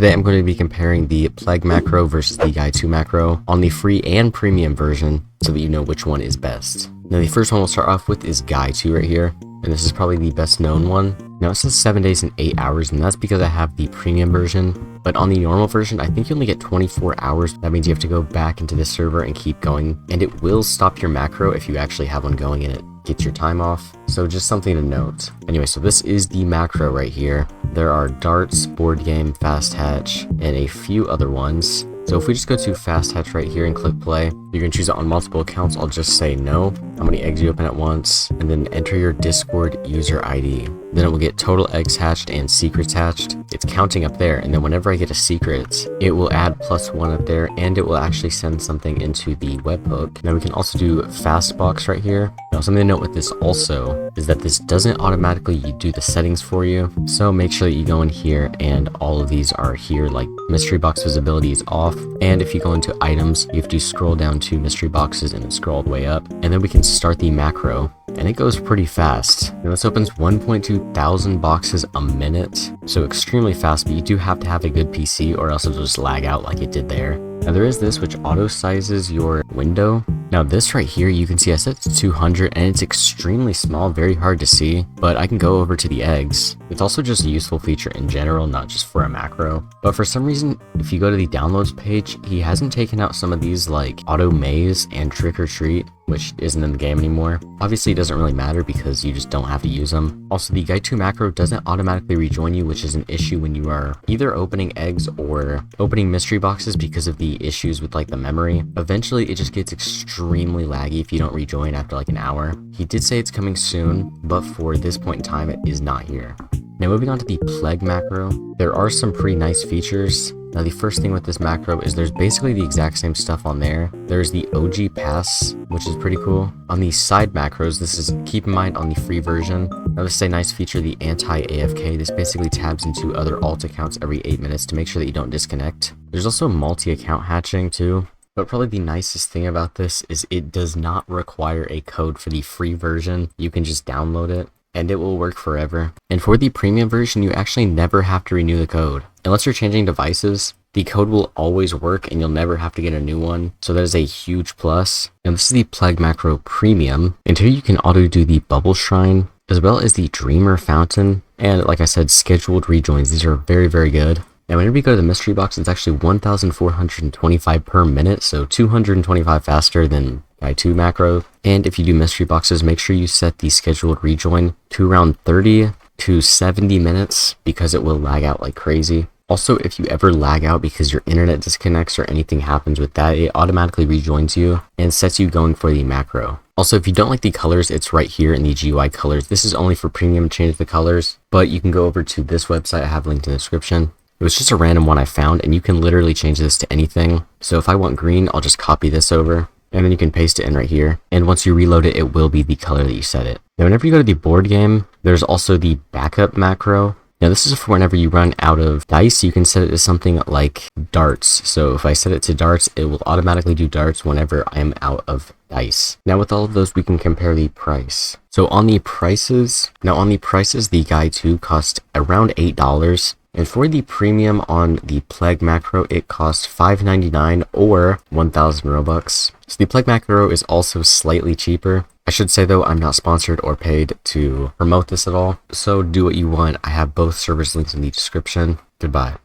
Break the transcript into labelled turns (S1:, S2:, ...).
S1: Today I'm going to be comparing the plauge macro versus the GUY2 macro on the free and premium version so that you know which one is best. Now the first one we'll start off with is GUY2 right here, and this is probably the best known one. Now it says 7 days and 8 hours, and that's because I have the premium version, but on the normal version I think you only get 24 hours. That means you have to go back into the server and keep going, and it will stop your macro if you actually have one going and it gets your time off. So just something to note. Anyway, so this is the macro right here. There are darts, board game, fast hatch, and a few other ones. So if we just go to fast hatch right here and click play, you can choose it on multiple accounts. I'll just say no, how many eggs you open at once, and then enter your Discord user ID. Then it will get total eggs hatched and secrets hatched. It's counting up there, and then whenever I get a secret, it will add +1 up there, and it will actually send something into the webhook. Now we can also do fast box right here. Now something to note with this also is that this doesn't automatically do the settings for you, so make sure that you go in here and all of these are here, like mystery box visibility is off, and if you go into items you have to scroll down to mystery boxes and then scroll all the way up, and then we can start the macro, and it goes pretty fast. Now this opens 1.2 thousand boxes a minute, so extremely fast, but you do have to have a good PC or else it'll just lag out like it did there. Now there is this which auto sizes your window. Now this right here, you can see I set it to 200 and it's extremely small, very hard to see, but I can go over to the eggs. It's also just a useful feature in general, not just for a macro. But for some reason, if you go to the downloads page, he hasn't taken out some of these like auto maze and trick or treat, which isn't in the game anymore. Obviously it doesn't really matter because you just don't have to use them. Also the GUY2 macro doesn't automatically rejoin you, which is an issue when you are either opening eggs or opening mystery boxes because of the issues with like the memory. Eventually it just gets extremely laggy if you don't rejoin after like an hour. He did say it's coming soon, but for this point in time it is not here. Now moving on to the plauge macro, there are some pretty nice features. Now the first thing with this macro is there's basically the exact same stuff on there. There's the OG pass, which is pretty cool. On the side macros, this is, keep in mind on the free version. Now this is a nice feature, the anti-AFK. This basically tabs into other alt accounts every 8 minutes to make sure that you don't disconnect. There's also multi-account hatching too. But probably the nicest thing about this is it does not require a code for the free version. You can just download it and it will work forever. And for the premium version, you actually never have to renew the code. Unless you're changing devices, the code will always work and you'll never have to get a new one. So that is a huge plus. And this is the plauge macro premium. And here you can auto do the bubble shrine, as well as the dreamer fountain. And like I said, scheduled rejoins. These are very, very good. Now whenever you go to the mystery box, it's actually 1,425 per minute, so 225 faster than GUY2 macro. And if you do mystery boxes, make sure you set the scheduled rejoin to around 30 to 70 minutes because it will lag out like crazy. Also, if you ever lag out because your internet disconnects or anything happens with that, it automatically rejoins you and sets you going for the macro. Also, if you don't like the colors, it's right here in the GUI colors. This is only for premium to change the colors, but you can go over to this website I have linked in the description. It was just a random one I found, and you can literally change this to anything. So if I want green, I'll just copy this over, and then you can paste it in right here. And once you reload it, it will be the color that you set it. Now, whenever you go to the board game, there's also the backup macro. Now, this is for whenever you run out of dice, you can set it to something like darts. So if I set it to darts, it will automatically do darts whenever I am out of dice. Now, with all of those, we can compare the price. So on the prices, the GUY2 cost around $8. And for the premium on the plauge macro, it costs $5.99 or 1,000 Robux. So the plauge macro is also slightly cheaper. I should say though, I'm not sponsored or paid to promote this at all. So do what you want. I have both servers linked in the description. Goodbye.